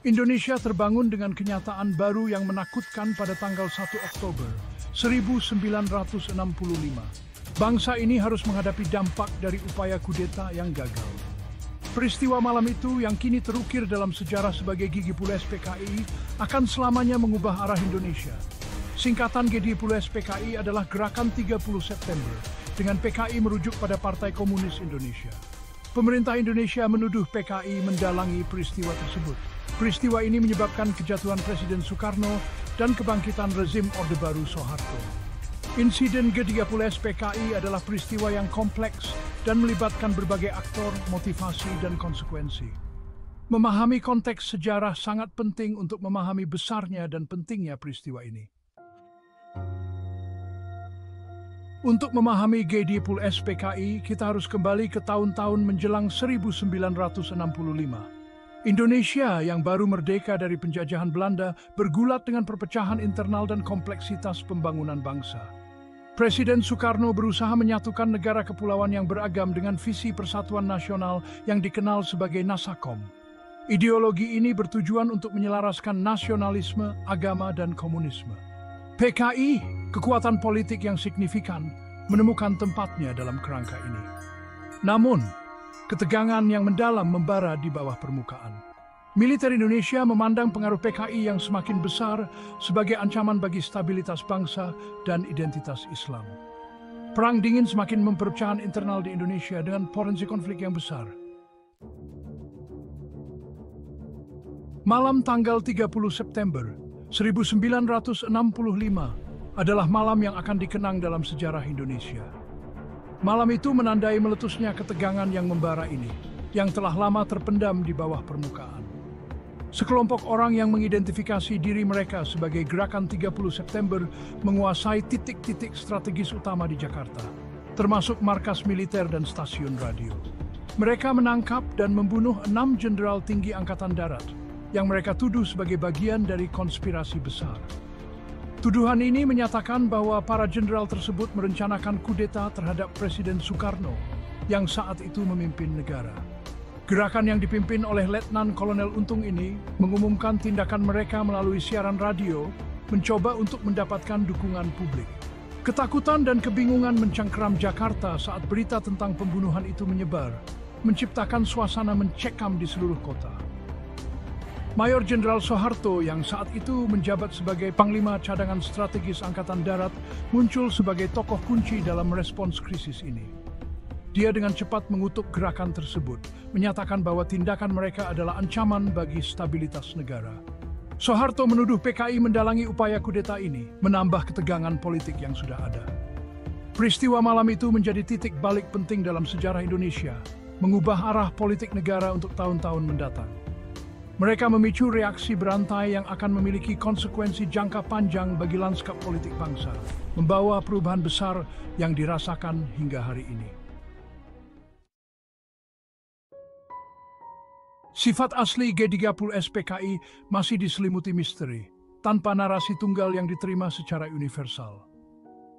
Indonesia terbangun dengan kenyataan baru yang menakutkan pada tanggal 1 Oktober 1965. Bangsa ini harus menghadapi dampak dari upaya kudeta yang gagal. Peristiwa malam itu yang kini terukir dalam sejarah sebagai G30S PKI akan selamanya mengubah arah Indonesia. Singkatan G30S PKI adalah Gerakan 30 September, dengan PKI merujuk pada Partai Komunis Indonesia. Pemerintah Indonesia menuduh PKI mendalangi peristiwa tersebut. Peristiwa ini menyebabkan kejatuhan Presiden Soekarno dan kebangkitan rezim Orde Baru Soeharto. Insiden G30S PKI adalah peristiwa yang kompleks dan melibatkan berbagai aktor, motivasi, dan konsekuensi. Memahami konteks sejarah sangat penting untuk memahami besarnya dan pentingnya peristiwa ini. Untuk memahami G30S PKI, kita harus kembali ke tahun-tahun menjelang 1965. Indonesia yang baru merdeka dari penjajahan Belanda bergulat dengan perpecahan internal dan kompleksitas pembangunan bangsa. Presiden Soekarno berusaha menyatukan negara kepulauan yang beragam dengan visi persatuan nasional yang dikenal sebagai Nasakom. Ideologi ini bertujuan untuk menyelaraskan nasionalisme, agama, dan komunisme. PKI, kekuatan politik yang signifikan, menemukan tempatnya dalam kerangka ini. Namun, ketegangan yang mendalam membara di bawah permukaan. Militer Indonesia memandang pengaruh PKI yang semakin besar sebagai ancaman bagi stabilitas bangsa dan identitas Islam. Perang dingin semakin memperpecahan internal di Indonesia dengan potensi konflik yang besar. Malam tanggal 30 September 1965 adalah malam yang akan dikenang dalam sejarah Indonesia. Malam itu menandai meletusnya ketegangan yang membara ini, yang telah lama terpendam di bawah permukaan. Sekelompok orang yang mengidentifikasi diri mereka sebagai Gerakan 30 September menguasai titik-titik strategis utama di Jakarta, termasuk markas militer dan stasiun radio. Mereka menangkap dan membunuh 6 jenderal tinggi Angkatan Darat, yang mereka tuduh sebagai bagian dari konspirasi besar. Tuduhan ini menyatakan bahwa para jenderal tersebut merencanakan kudeta terhadap Presiden Soekarno yang saat itu memimpin negara. Gerakan yang dipimpin oleh Letnan Kolonel Untung ini mengumumkan tindakan mereka melalui siaran radio, mencoba untuk mendapatkan dukungan publik. Ketakutan dan kebingungan mencengkeram Jakarta saat berita tentang pembunuhan itu menyebar, menciptakan suasana mencekam di seluruh kota. Mayor Jenderal Soeharto yang saat itu menjabat sebagai Panglima Cadangan Strategis Angkatan Darat muncul sebagai tokoh kunci dalam merespons krisis ini. Dia dengan cepat mengutuk gerakan tersebut, menyatakan bahwa tindakan mereka adalah ancaman bagi stabilitas negara. Soeharto menuduh PKI mendalangi upaya kudeta ini, menambah ketegangan politik yang sudah ada. Peristiwa malam itu menjadi titik balik penting dalam sejarah Indonesia, mengubah arah politik negara untuk tahun-tahun mendatang. Mereka memicu reaksi berantai yang akan memiliki konsekuensi jangka panjang bagi lanskap politik bangsa, membawa perubahan besar yang dirasakan hingga hari ini. Sifat asli G30S PKI masih diselimuti misteri, tanpa narasi tunggal yang diterima secara universal.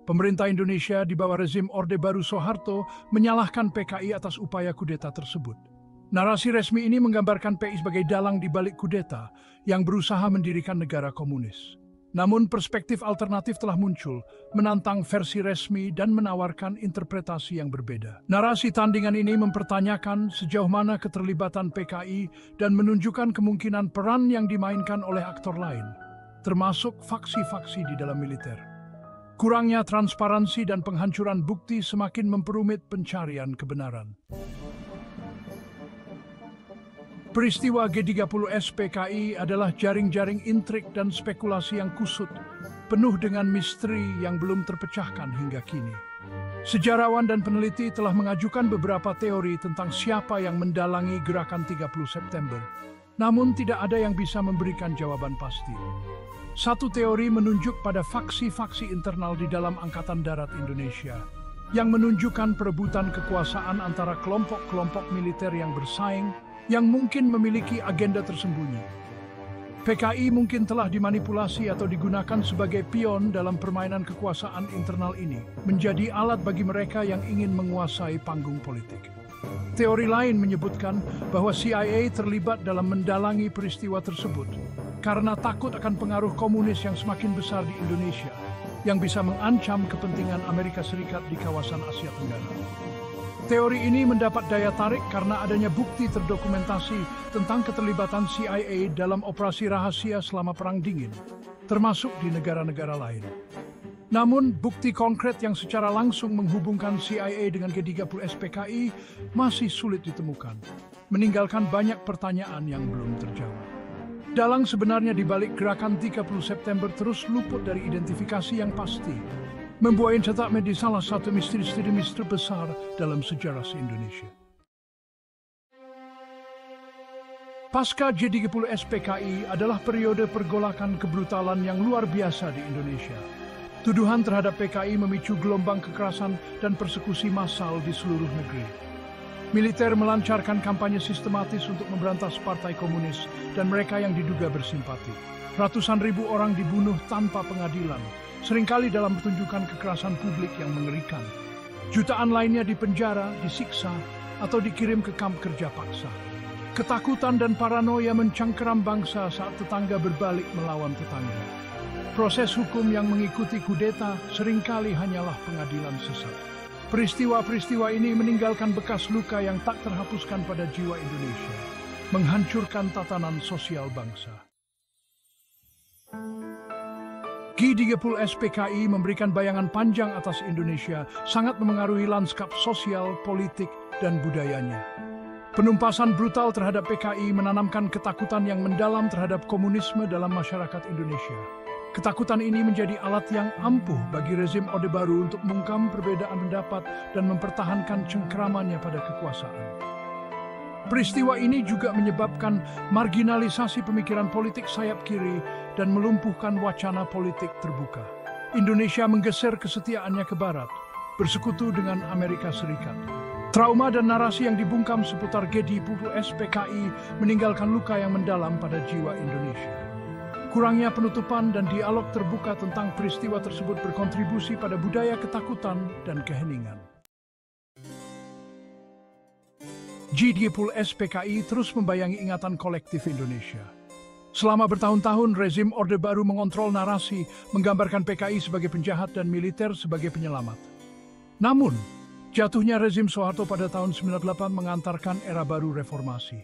Pemerintah Indonesia di bawah rezim Orde Baru Soeharto menyalahkan PKI atas upaya kudeta tersebut. Narasi resmi ini menggambarkan PKI sebagai dalang di balik kudeta yang berusaha mendirikan negara komunis. Namun perspektif alternatif telah muncul, menantang versi resmi dan menawarkan interpretasi yang berbeda. Narasi tandingan ini mempertanyakan sejauh mana keterlibatan PKI dan menunjukkan kemungkinan peran yang dimainkan oleh aktor lain, termasuk faksi-faksi di dalam militer. Kurangnya transparansi dan penghancuran bukti semakin memperumit pencarian kebenaran. Peristiwa G30S PKI adalah jaring-jaring intrik dan spekulasi yang kusut, penuh dengan misteri yang belum terpecahkan hingga kini. Sejarawan dan peneliti telah mengajukan beberapa teori tentang siapa yang mendalangi Gerakan 30 September, namun tidak ada yang bisa memberikan jawaban pasti. Satu teori menunjuk pada faksi-faksi internal di dalam Angkatan Darat Indonesia, yang menunjukkan perebutan kekuasaan antara kelompok-kelompok militer yang bersaing, yang mungkin memiliki agenda tersembunyi. PKI mungkin telah dimanipulasi atau digunakan sebagai pion dalam permainan kekuasaan internal ini, menjadi alat bagi mereka yang ingin menguasai panggung politik. Teori lain menyebutkan bahwa CIA terlibat dalam mendalangi peristiwa tersebut karena takut akan pengaruh komunis yang semakin besar di Indonesia yang bisa mengancam kepentingan Amerika Serikat di kawasan Asia Tenggara. Teori ini mendapat daya tarik karena adanya bukti terdokumentasi tentang keterlibatan CIA dalam operasi rahasia selama Perang Dingin, termasuk di negara-negara lain. Namun, bukti konkret yang secara langsung menghubungkan CIA dengan G30 SPKI masih sulit ditemukan, meninggalkan banyak pertanyaan yang belum terjawab. Dalang sebenarnya di balik gerakan 30 September terus luput dari identifikasi yang pasti, membuat cetak menjadi salah satu misteri-misteri besar dalam sejarah se-Indonesia. Pasca G30 SPKI adalah periode pergolakan kebrutalan yang luar biasa di Indonesia. Tuduhan terhadap PKI memicu gelombang kekerasan dan persekusi massal di seluruh negeri. Militer melancarkan kampanye sistematis untuk memberantas partai komunis dan mereka yang diduga bersimpati. Ratusan ribu orang dibunuh tanpa pengadilan, seringkali dalam pertunjukan kekerasan publik yang mengerikan. Jutaan lainnya dipenjara, disiksa, atau dikirim ke kamp kerja paksa. Ketakutan dan paranoia mencengkeram bangsa saat tetangga berbalik melawan tetangga. Proses hukum yang mengikuti kudeta seringkali hanyalah pengadilan sesat. Peristiwa-peristiwa ini meninggalkan bekas luka yang tak terhapuskan pada jiwa Indonesia, menghancurkan tatanan sosial bangsa. G30 SPKI memberikan bayangan panjang atas Indonesia, sangat memengaruhi lanskap sosial, politik, dan budayanya. Penumpasan brutal terhadap PKI menanamkan ketakutan yang mendalam terhadap komunisme dalam masyarakat Indonesia. Ketakutan ini menjadi alat yang ampuh bagi rezim Orde Baru untuk mengungkap perbedaan pendapat dan mempertahankan cengkeramannya pada kekuasaan. Peristiwa ini juga menyebabkan marginalisasi pemikiran politik sayap kiri dan melumpuhkan wacana politik terbuka. Indonesia menggeser kesetiaannya ke Barat, bersekutu dengan Amerika Serikat. Trauma dan narasi yang dibungkam seputar G30 SPKI meninggalkan luka yang mendalam pada jiwa Indonesia. Kurangnya penutupan dan dialog terbuka tentang peristiwa tersebut berkontribusi pada budaya ketakutan dan keheningan. G30 SPKI terus membayangi ingatan kolektif Indonesia. Selama bertahun-tahun, rezim Orde Baru mengontrol narasi, menggambarkan PKI sebagai penjahat dan militer sebagai penyelamat. Namun, jatuhnya rezim Soeharto pada tahun 1998 mengantarkan era baru reformasi.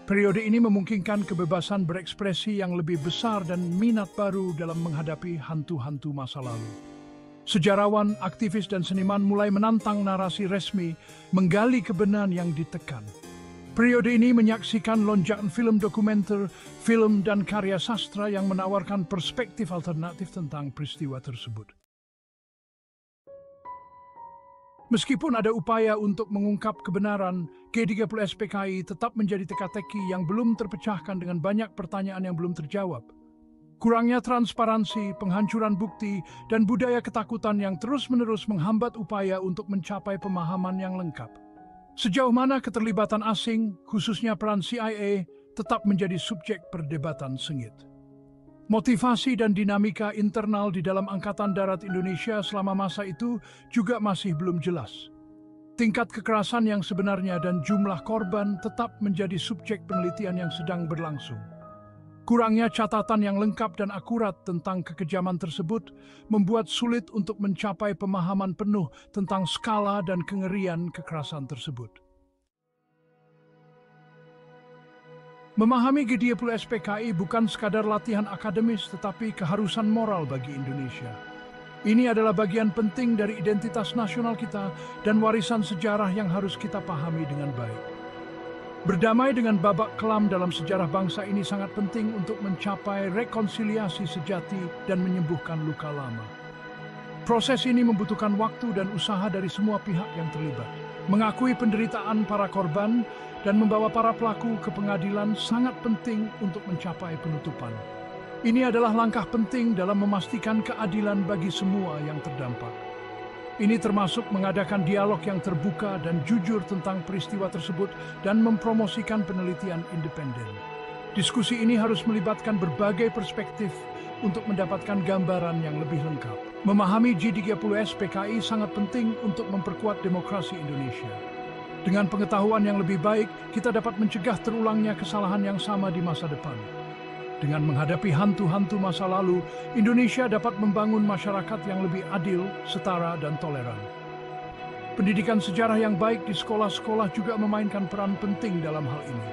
Periode ini memungkinkan kebebasan berekspresi yang lebih besar dan minat baru dalam menghadapi hantu-hantu masa lalu. Sejarawan, aktivis, dan seniman mulai menantang narasi resmi, menggali kebenaran yang ditekan. Periode ini menyaksikan lonjakan film dokumenter, film, dan karya sastra yang menawarkan perspektif alternatif tentang peristiwa tersebut. Meskipun ada upaya untuk mengungkap kebenaran, G30 SPKI tetap menjadi teka-teki yang belum terpecahkan dengan banyak pertanyaan yang belum terjawab. Kurangnya transparansi, penghancuran bukti, dan budaya ketakutan yang terus-menerus menghambat upaya untuk mencapai pemahaman yang lengkap. Sejauh mana keterlibatan asing, khususnya peran CIA, tetap menjadi subjek perdebatan sengit. Motivasi dan dinamika internal di dalam Angkatan Darat Indonesia selama masa itu juga masih belum jelas. Tingkat kekerasan yang sebenarnya dan jumlah korban tetap menjadi subjek penelitian yang sedang berlangsung. Kurangnya catatan yang lengkap dan akurat tentang kekejaman tersebut membuat sulit untuk mencapai pemahaman penuh tentang skala dan kengerian kekerasan tersebut. Memahami G30 SPKI bukan sekadar latihan akademis tetapi keharusan moral bagi Indonesia. Ini adalah bagian penting dari identitas nasional kita dan warisan sejarah yang harus kita pahami dengan baik. Berdamai dengan babak kelam dalam sejarah bangsa ini sangat penting untuk mencapai rekonsiliasi sejati dan menyembuhkan luka lama. Proses ini membutuhkan waktu dan usaha dari semua pihak yang terlibat. Mengakui penderitaan para korban dan membawa para pelaku ke pengadilan sangat penting untuk mencapai penutupan. Ini adalah langkah penting dalam memastikan keadilan bagi semua yang terdampak. Ini termasuk mengadakan dialog yang terbuka dan jujur tentang peristiwa tersebut dan mempromosikan penelitian independen. Diskusi ini harus melibatkan berbagai perspektif untuk mendapatkan gambaran yang lebih lengkap. Memahami G30 SPKI sangat penting untuk memperkuat demokrasi Indonesia. Dengan pengetahuan yang lebih baik, kita dapat mencegah terulangnya kesalahan yang sama di masa depan. Dengan menghadapi hantu-hantu masa lalu, Indonesia dapat membangun masyarakat yang lebih adil, setara, dan toleran. Pendidikan sejarah yang baik di sekolah-sekolah juga memainkan peran penting dalam hal ini.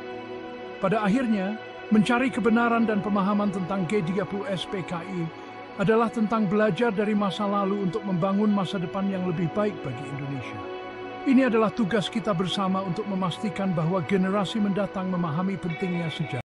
Pada akhirnya, mencari kebenaran dan pemahaman tentang G30S PKI adalah tentang belajar dari masa lalu untuk membangun masa depan yang lebih baik bagi Indonesia. Ini adalah tugas kita bersama untuk memastikan bahwa generasi mendatang memahami pentingnya sejarah.